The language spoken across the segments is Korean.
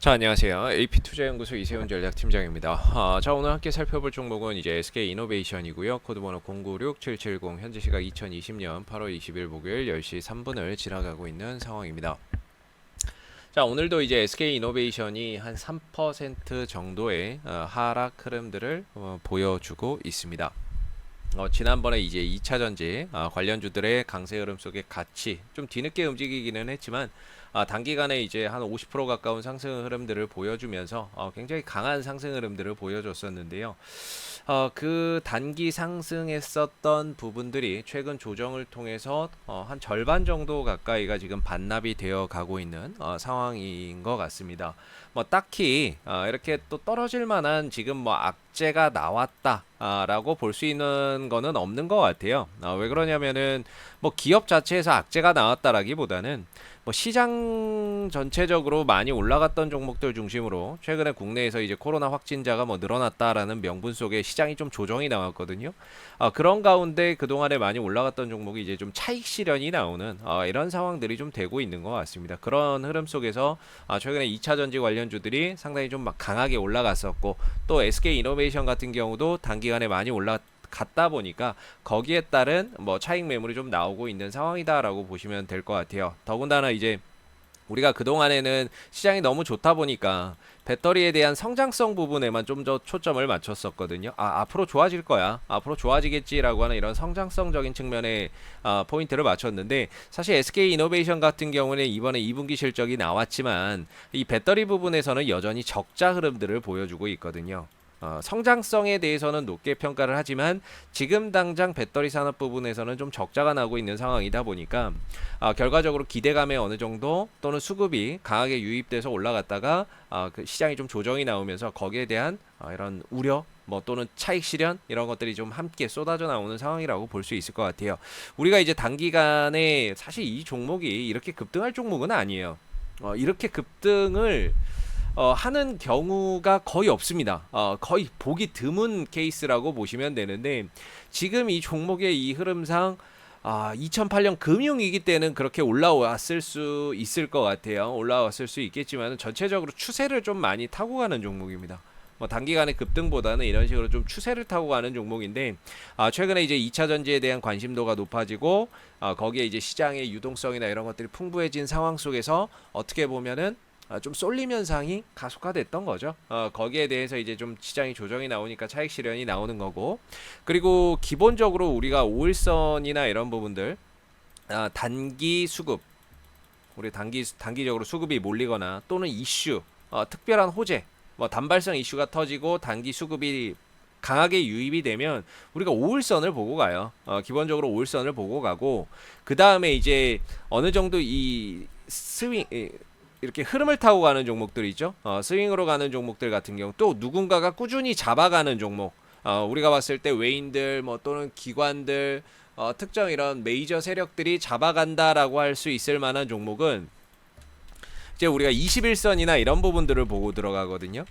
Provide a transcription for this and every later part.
자, 안녕하세요. AP투자연구소 이세훈 전략팀장입니다. 자, 오늘 함께 살펴볼 종목은 이제 SK이노베이션이고요. 코드번호 096770, 현재 시각 2020년 8월 20일 목요일 10시 3분을 지나가고 있는 상황입니다. 자, 오늘도 이제 SK이노베이션이 한 3% 정도의 하락 흐름들을 보여주고 있습니다. 지난번에 이제 2차 전지 관련주들의 강세 흐름 속에 같이 좀 뒤늦게 움직이기는 했지만 단기간에 이제 한 50% 가까운 상승 흐름들을 보여주면서 굉장히 강한 상승 흐름들을 보여줬었는데요. 그 단기 상승했었던 부분들이 최근 조정을 통해서 한 절반 정도 가까이가 지금 반납이 되어 가고 있는 상황인 것 같습니다. 뭐 딱히 이렇게 또 떨어질 만한 지금 뭐 악재가 나왔다 라고 볼 수 있는 거는 없는 것 같아요. 왜 그러냐면은 뭐 기업 자체에서 악재가 나왔다라기보다는 뭐 시장 전체적으로 많이 올라갔던 종목들 중심으로 최근에 국내에서 이제 코로나 확진자가 뭐 늘어났다라는 명분 속에 시장이 좀 조정이 나왔거든요. 그런 가운데 그동안에 많이 올라갔던 종목이 이제 좀 차익 실현이 나오는 이런 상황들이 좀 되고 있는 것 같습니다. 그런 흐름 속에서 최근에 2차 전지 관련주들이 상당히 좀 막 강하게 올라갔었고, 또 SK이노베이션 같은 경우도 단기간에 많이 갔다 보니까 거기에 따른 뭐 차익 매물이 좀 나오고 있는 상황이다라고 보시면 될 것 같아요. 더군다나 이제 우리가 그동안에는 시장이 너무 좋다 보니까 배터리에 대한 성장성 부분에만 좀 더 초점을 맞췄었거든요. 앞으로 좋아질 거야, 앞으로 좋아지겠지라고 하는 이런 성장성적인 측면에 포인트를 맞췄는데, 사실 SK이노베이션 같은 경우는 이번에 2분기 실적이 나왔지만 이 배터리 부분에서는 여전히 적자 흐름들을 보여주고 있거든요. 성장성에 대해서는 높게 평가를 하지만 지금 당장 배터리 산업 부분에서는 좀 적자가 나고 있는 상황이다 보니까 결과적으로 기대감에 어느 정도 또는 수급이 강하게 유입돼서 올라갔다가 그 시장이 좀 조정이 나오면서 거기에 대한 이런 우려 뭐 또는 차익 실현 이런 것들이 좀 함께 쏟아져 나오는 상황이라고 볼 수 있을 것 같아요. 우리가 이제 단기간에 사실 이 종목이 이렇게 급등할 종목은 아니에요. 이렇게 급등을 하는 경우가 거의 없습니다. 거의 보기 드문 케이스라고 보시면 되는데, 지금 이 종목의 이 흐름상 2008년 금융위기 때는 그렇게 올라왔을 수 있을 것 같아요. 올라왔을 수 있겠지만 전체적으로 추세를 좀 많이 타고 가는 종목입니다. 뭐 단기간의 급등보다는 이런 식으로 좀 추세를 타고 가는 종목인데, 최근에 이제 2차 전지에 대한 관심도가 높아지고 거기에 이제 시장의 유동성이나 이런 것들이 풍부해진 상황 속에서 어떻게 보면은 좀 쏠림 현상이 가속화됐던 거죠. 거기에 대해서 이제 좀 시장이 조정이 나오니까 차익 실현이 나오는 거고, 그리고 기본적으로 우리가 5일선이나 이런 부분들 단기 수급, 우리 단기적으로 수급이 몰리거나 또는 이슈, 특별한 호재, 뭐 단발성 이슈가 터지고 단기 수급이 강하게 유입이 되면 우리가 5일선을 보고 가요. 기본적으로 5일선을 보고 가고, 그 다음에 이제 어느 정도 이 스윙 이렇게 흐름을 타고 가는 종목들 있죠. 스윙으로 가는 종목들 같은 경우 또 누군가가 꾸준히 잡아가는 종목. 우리가 봤을 때 외인들 뭐 또는 기관들 특정 이런 메이저 세력들이 잡아간다라고 할 수 있을 만한 종목은 이제 우리가 21선이나 이런 부분들을 보고 들어가거든요.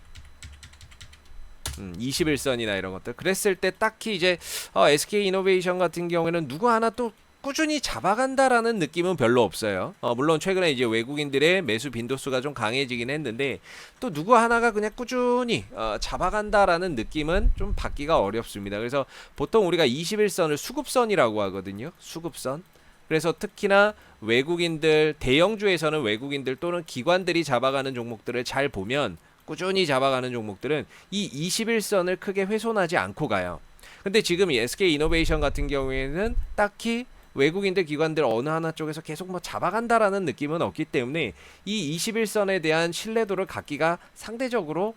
21선이나 이런 것들. 그랬을 때 딱히 이제 SK이노베이션 같은 경우에는 누구 하나 또 꾸준히 잡아간다라는 느낌은 별로 없어요. 물론 최근에 이제 외국인들의 매수 빈도수가 좀 강해지긴 했는데, 또 누구 하나가 그냥 꾸준히 잡아간다라는 느낌은 좀 받기가 어렵습니다. 그래서 보통 우리가 21선을 수급선이라고 하거든요. 수급선. 그래서 특히나 외국인들, 대형주에서는 외국인들 또는 기관들이 잡아가는 종목들을 잘 보면, 꾸준히 잡아가는 종목들은 이 21선을 크게 훼손하지 않고 가요. 근데 지금 이 SK이노베이션 같은 경우에는 딱히 외국인들 기관들 어느 하나 쪽에서 계속 뭐 잡아간다라는 느낌은 없기 때문에 이 21선에 대한 신뢰도를 갖기가 상대적으로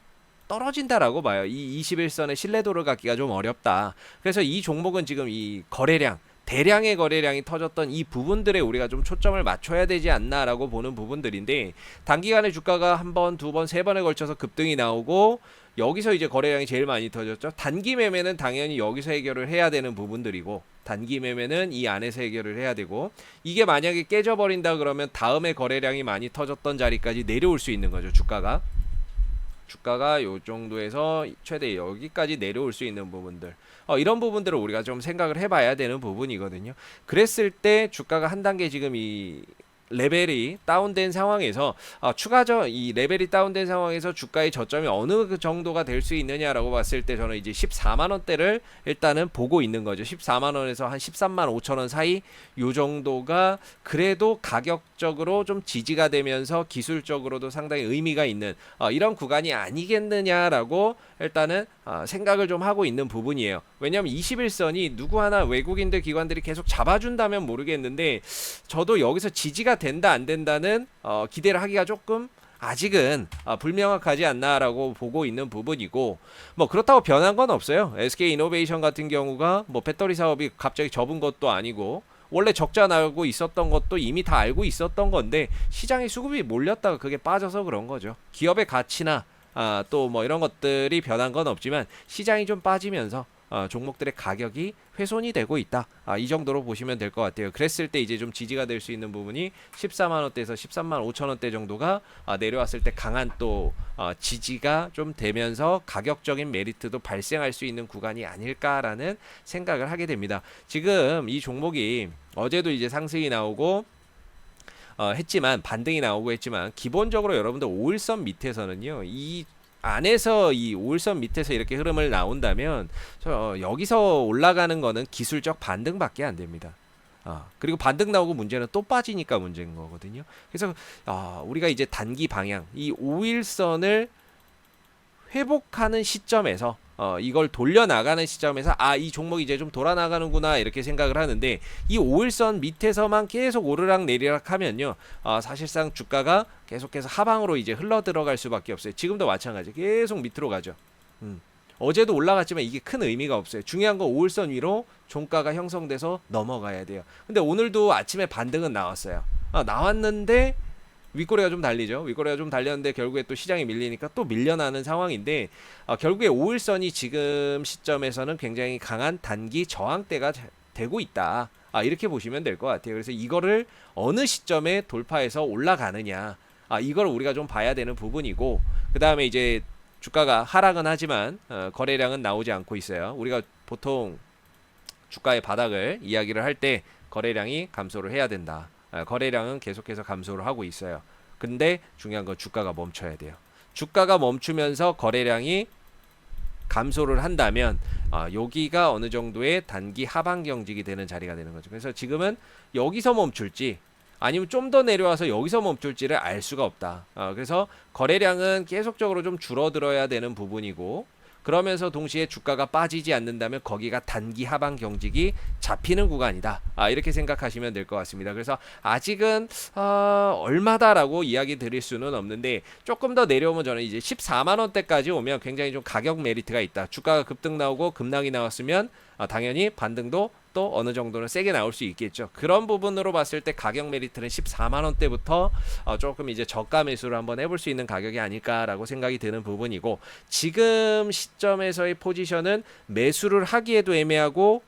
떨어진다라고 봐요. 이 21선의 신뢰도를 갖기가 좀 어렵다. 그래서 이 종목은 지금 이 거래량, 대량의 거래량이 터졌던 이 부분들에 우리가 좀 초점을 맞춰야 되지 않나라고 보는 부분들인데, 단기간에 주가가 한 번, 두 번, 세 번에 걸쳐서 급등이 나오고 여기서 이제 거래량이 제일 많이 터졌죠. 단기 매매는 당연히 여기서 해결을 해야 되는 부분들이고, 단기 매매는 이 안에서 해결을 해야 되고, 이게 만약에 깨져버린다 그러면 다음에 거래량이 많이 터졌던 자리까지 내려올 수 있는 거죠. 주가가 요 정도에서 최대 여기까지 내려올 수 있는 부분들, 이런 부분들을 우리가 좀 생각을 해봐야 되는 부분이거든요. 그랬을 때 주가가 한 단계 지금 이 레벨이 다운된 상황에서 추가적 이 레벨이 다운된 상황에서 주가의 저점이 어느 그 정도가 될 수 있느냐라고 봤을 때 저는 이제 14만 원대를 일단은 보고 있는 거죠. 14만 원에서 한 13만 5천 원 사이 요 정도가 그래도 가격적으로 좀 지지가 되면서 기술적으로도 상당히 의미가 있는 이런 구간이 아니겠느냐라고 일단은 생각을 좀 하고 있는 부분이에요. 왜냐하면 21선이 누구 하나 외국인들 기관들이 계속 잡아준다면 모르겠는데 저도 여기서 지지가 된다 안 된다는 기대를 하기가 조금 아직은 불명확하지 않나라고 보고 있는 부분이고, 뭐 그렇다고 변한 건 없어요. SK이노베이션 같은 경우가 뭐 배터리 사업이 갑자기 접은 것도 아니고 원래 적자 나고 있었던 것도 이미 다 알고 있었던 건데 시장의 수급이 몰렸다가 그게 빠져서 그런 거죠. 기업의 가치나 또 뭐 이런 것들이 변한 건 없지만 시장이 좀 빠지면서 종목들의 가격이 훼손이 되고 있다. 이 정도로 보시면 될 것 같아요. 그랬을 때 이제 좀 지지가 될 수 있는 부분이 14만 원대에서 13만 5천 원대 정도가 내려왔을 때 강한 또 지지가 좀 되면서 가격적인 메리트도 발생할 수 있는 구간이 아닐까라는 생각을 하게 됩니다. 지금 이 종목이 어제도 이제 상승이 나오고 했지만 반등이 나오고 했지만 기본적으로 여러분들 5일선 밑에서는요, 이 안에서 이 5일선 밑에서 이렇게 흐름을 나온다면 여기서 올라가는 거는 기술적 반등밖에 안 됩니다. 그리고 반등 나오고 문제는 또 빠지니까 문제인 거거든요. 그래서 우리가 이제 단기 방향 이 5일선을 회복하는 시점에서 이걸 돌려나가는 시점에서 이 종목이 이제 좀 돌아나가는구나 이렇게 생각을 하는데, 이 5일선 밑에서만 계속 오르락 내리락 하면요, 사실상 주가가 계속해서 하방으로 이제 흘러 들어갈 수밖에 없어요. 지금도 마찬가지 계속 밑으로 가죠. 어제도 올라갔지만 이게 큰 의미가 없어요. 중요한 건 5일선 위로 종가가 형성돼서 넘어가야 돼요. 근데 오늘도 아침에 반등은 나왔어요. 나왔는데 윗꼬리가 좀 달리죠. 윗꼬리가 좀 달렸는데 결국에 또 시장이 밀리니까 또 밀려나는 상황인데, 결국에 5일선이 지금 시점에서는 굉장히 강한 단기 저항대가 되고 있다. 이렇게 보시면 될 것 같아요. 그래서 이거를 어느 시점에 돌파해서 올라가느냐, 이걸 우리가 좀 봐야 되는 부분이고, 그 다음에 이제 주가가 하락은 하지만 거래량은 나오지 않고 있어요. 우리가 보통 주가의 바닥을 이야기를 할 때 거래량이 감소를 해야 된다. 거래량은 계속해서 감소를 하고 있어요. 근데 중요한 건 주가가 멈춰야 돼요. 주가가 멈추면서 거래량이 감소를 한다면 여기가 어느 정도의 단기 하방 경직이 되는 자리가 되는 거죠. 그래서 지금은 여기서 멈출지 아니면 좀 더 내려와서 여기서 멈출지를 알 수가 없다. 그래서 거래량은 계속적으로 좀 줄어들어야 되는 부분이고, 그러면서 동시에 주가가 빠지지 않는다면 거기가 단기 하방 경직이 잡히는 구간이다. 이렇게 생각하시면 될 것 같습니다. 그래서 아직은 얼마다라고 이야기 드릴 수는 없는데, 조금 더 내려오면 저는 이제 14만 원대까지 오면 굉장히 좀 가격 메리트가 있다. 주가가 급등 나오고 급락이 나왔으면 당연히 반등도 또 어느 정도는 세게 나올 수 있겠죠. 그런 부분으로 봤을 때 가격 메리트는 14만 원대부터 조금 이제 저가 매수를 한번 해볼 수 있는 가격이 아닐까라고 생각이 드는 부분이고, 지금 시점에서의 포지션은 매수를 하기에도 애매하고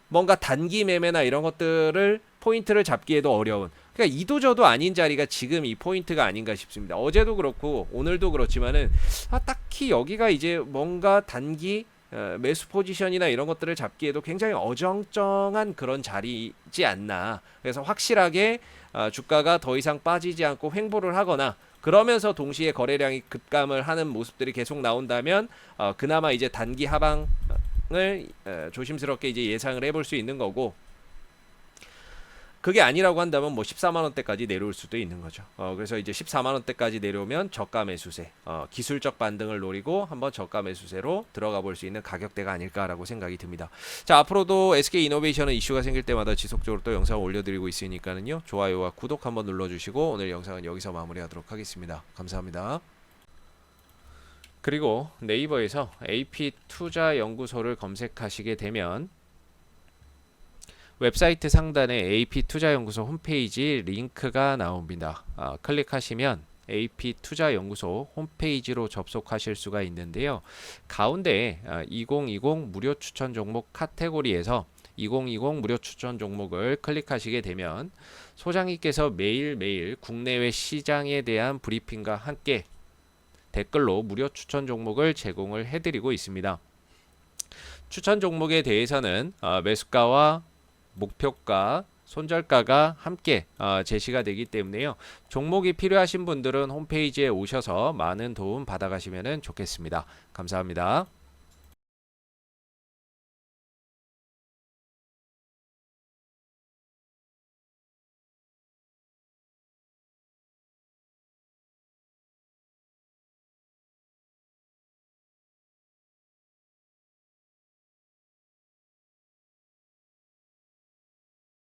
뭔가 단기 매매나 이런 것들을 포인트를 잡기에도 어려운, 그러니까 이도저도 아닌 자리가 지금 이 포인트가 아닌가 싶습니다. 어제도 그렇고 오늘도 그렇지만은 딱히 여기가 이제 뭔가 단기 매수 포지션이나 이런 것들을 잡기에도 굉장히 어정쩡한 그런 자리지 않나. 그래서 확실하게 주가가 더 이상 빠지지 않고 횡보를 하거나 그러면서 동시에 거래량이 급감을 하는 모습들이 계속 나온다면 그나마 이제 단기 하방을 조심스럽게 이제 예상을 해볼 수 있는 거고, 그게 아니라고 한다면 뭐 14만 원대까지 내려올 수도 있는 거죠. 그래서 이제 14만 원대까지 내려오면 저가 매수세, 기술적 반등을 노리고 한번 저가 매수세로 들어가 볼 수 있는 가격대가 아닐까라고 생각이 듭니다. 자, 앞으로도 SK이노베이션은 이슈가 생길 때마다 지속적으로 또 영상을 올려드리고 있으니까는요, 좋아요와 구독 한번 눌러주시고 오늘 영상은 여기서 마무리하도록 하겠습니다. 감사합니다. 그리고 네이버에서 AP투자연구소를 검색하시게 되면 웹사이트 상단에 AP투자연구소 홈페이지 링크가 나옵니다. 클릭하시면 AP투자연구소 홈페이지로 접속하실 수가 있는데요. 가운데 2020 무료 추천 종목 카테고리에서 2020 무료 추천 종목을 클릭하시게 되면 소장님께서 매일매일 국내외 시장에 대한 브리핑과 함께 댓글로 무료 추천 종목을 제공을 해드리고 있습니다. 추천 종목에 대해서는 매수가와 목표가, 손절가가 함께 제시가 되기 때문에요. 종목이 필요하신 분들은 홈페이지에 오셔서 많은 도움 받아가시면 좋겠습니다. 감사합니다.